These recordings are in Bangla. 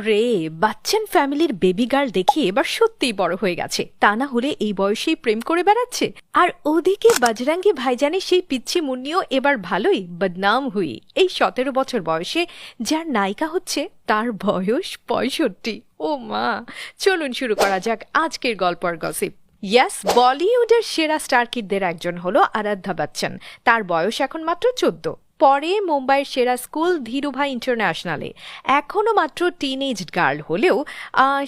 রে, বাচ্চান ফ্যামিলির বেবি গার্ল দেখি এবার সত্যিই বড় হয়ে গেছে, তা না হলে এই বয়সেই প্রেম করে বেড়াচ্ছে। আর ওদিকে বজরঙ্গি ভাইজানের সেই পিচ্ছি মুন্নিও এবার ভালোই বদনাম হুই। এই 17 বছর বয়সে যার নায়িকা হচ্ছে তার বয়স 65। ও মা, চলুন শুরু করা যাক আজকের গল্প আর গসিপ। ইয়াস, বলিউডের সেরা স্টার কিডদের একজন হলো আরাধ্যা বচ্চন। তার বয়স এখন মাত্র 14। পরে মুম্বাইয়ের সেরা স্কুল ধীরুভাই ইন্টারন্যাশনালে। এখনও মাত্র টিনেজ গার্ল হলেও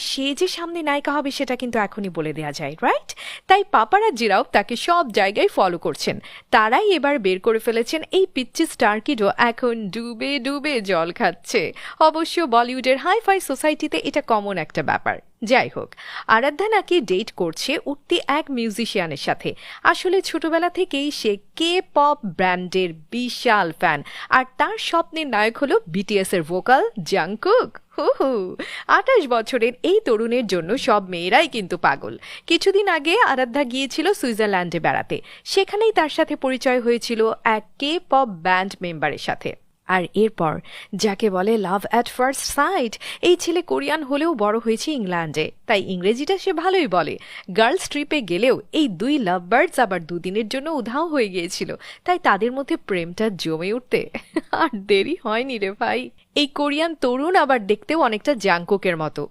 সে যে সামনে নায়িকা হবে সেটা কিন্তু এখনই বলে দেওয়া যায়, রাইট? তাই পাপারাজ্জিরাও তাকে সব জায়গায় ফলো করছেন। তারাই এবার বের করে ফেলেছেন এই পিচ্চি স্টার কিডও এখন ডুবে ডুবে জল খাচ্ছে। অবশ্য বলিউডের হাইফাই সোসাইটিতে এটা কমন একটা ব্যাপার। যাই হোক, আরাধ্যা নাকি ডেট করছে উঠতি এক মিউজিশিয়ানের সাথে। আসলে ছোটবেলা থেকেই সে কে পপ ব্র্যান্ডের বিশাল ফ্যান, আর তার স্বপ্নের নায়ক হলো বিটিএস এর ভোকাল জাংকুক। 28 বছরের এই তরুণের জন্য সব মেয়েরাই কিন্তু পাগল। কিছুদিন আগে আরাধ্যা গিয়েছিল সুইজারল্যান্ডে বেড়াতে। সেখানেই তার সাথে পরিচয় হয়েছিল এক কে পপ ব্যান্ড মেম্বারের সাথে। আর এরপর যাকে বলে লাভ অ্যাট ফার্স্ট সাইট। এই ছেলে কোরিয়ান হলেও বড় হয়েছে ইংল্যান্ডে, তাই ইংরেজিটা সে ভালোই বলে। গার্লস ট্রিপে গেলেও এই দুই লাভ বার্ডস আবার দুদিনের জন্য উধাও হয়ে গিয়েছিল, তাই তাদের মধ্যে প্রেমটা জমে উঠতে আর দেরি হয়নি রে ভাই। এই কোরিয়ান তরুণ আবার দেখতেও অনেকটা জাংকুকের মতো।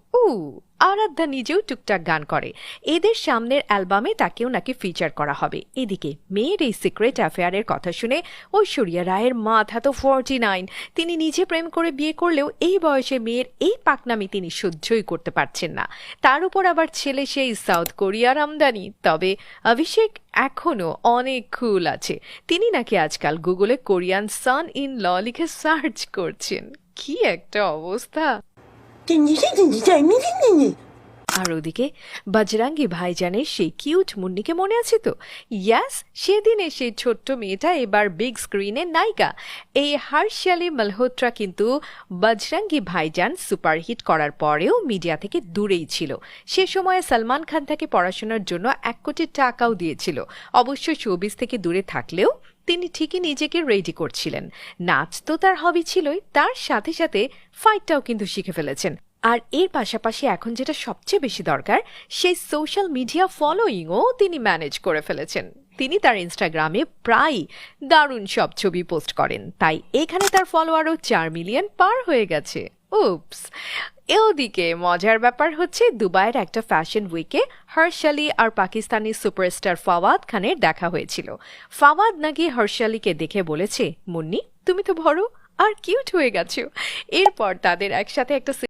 আরাধ্যা নিজেও টুকটাক গান করে। এদের সামনের অ্যালবামে তাকেও নাকি ফিচার করা হবে। এদিকে মেয়ের এই সিক্রেট অ্যাফেয়ারের কথা শুনে ঐশ্বরিয়া রায়ের মাথা তো 49। তিনি নিজে প্রেম করে বিয়ে করলেও এই বয়সে মেয়ের এই পাকনামি তিনি সহ্যই করতে পারছেন না। তার উপর আবার ছেলে সেই সাউথ কোরিয়ার আমদানি। তবে অভিষেক এখনও অনেক কুল আছে। তিনি নাকি আজকাল গুগলে কোরিয়ান সান ইন ল লিখে সার্চ করছেন। কি একটা অবস্থা! আর ওদিকে বজরঙ্গি ভাইজানের সেই কিউট মুন্নিকে মনে আছে তো? ইয়াস, সেদিনে সেই ছোট্ট মেয়েটা এবার বিগ স্ক্রিনের নায়িকা। এই হর্ষালি মালহোত্রা কিন্তু বজরঙ্গি ভাইজান সুপারহিট করার পরেও মিডিয়া থেকে দূরেই ছিল। সে সময়ে সালমান খান তাকে পড়াশোনার জন্য 1 কোটি টাকাও দিয়েছিল। অবশ্য শোবিজ থেকে দূরে থাকলেও তিনি ঠিকই নিজেকে রেডি করছিলেন। নাচ তো তার হবি ছিলই, তার সাথে সাথে ফাইটটাও কিন্তু শিখে ফেলেছেন। আর এর পাশাপাশি এখন যেটা সবচেয়ে বেশি দরকার, সেই সোশ্যাল মিডিয়া ফলোয়িংও তিনি ম্যানেজ করে ফেলেছেন। তিনি তার ইনস্টাগ্রামে প্রায় দারুণ সব ছবি পোস্ট করেন, তাই এখানে তার ফলোয়ারও 4 মিলিয়ন পার হয়ে গেছে। উপস! এদিকে মজার ব্যাপার হচ্ছে, দুবাইয়ের একটা ফ্যাশন উইকে হর্ষালি আর পাকিস্তানি সুপারস্টার ফাওয়াদ খানের দেখা হয়েছিল। ফাওয়াদ নাকি হর্ষালিকে দেখে বলেছে, মুন্নি তুমি তো বড় আর কিউট হয়ে গেছো। এরপর তাদের একসাথে একটা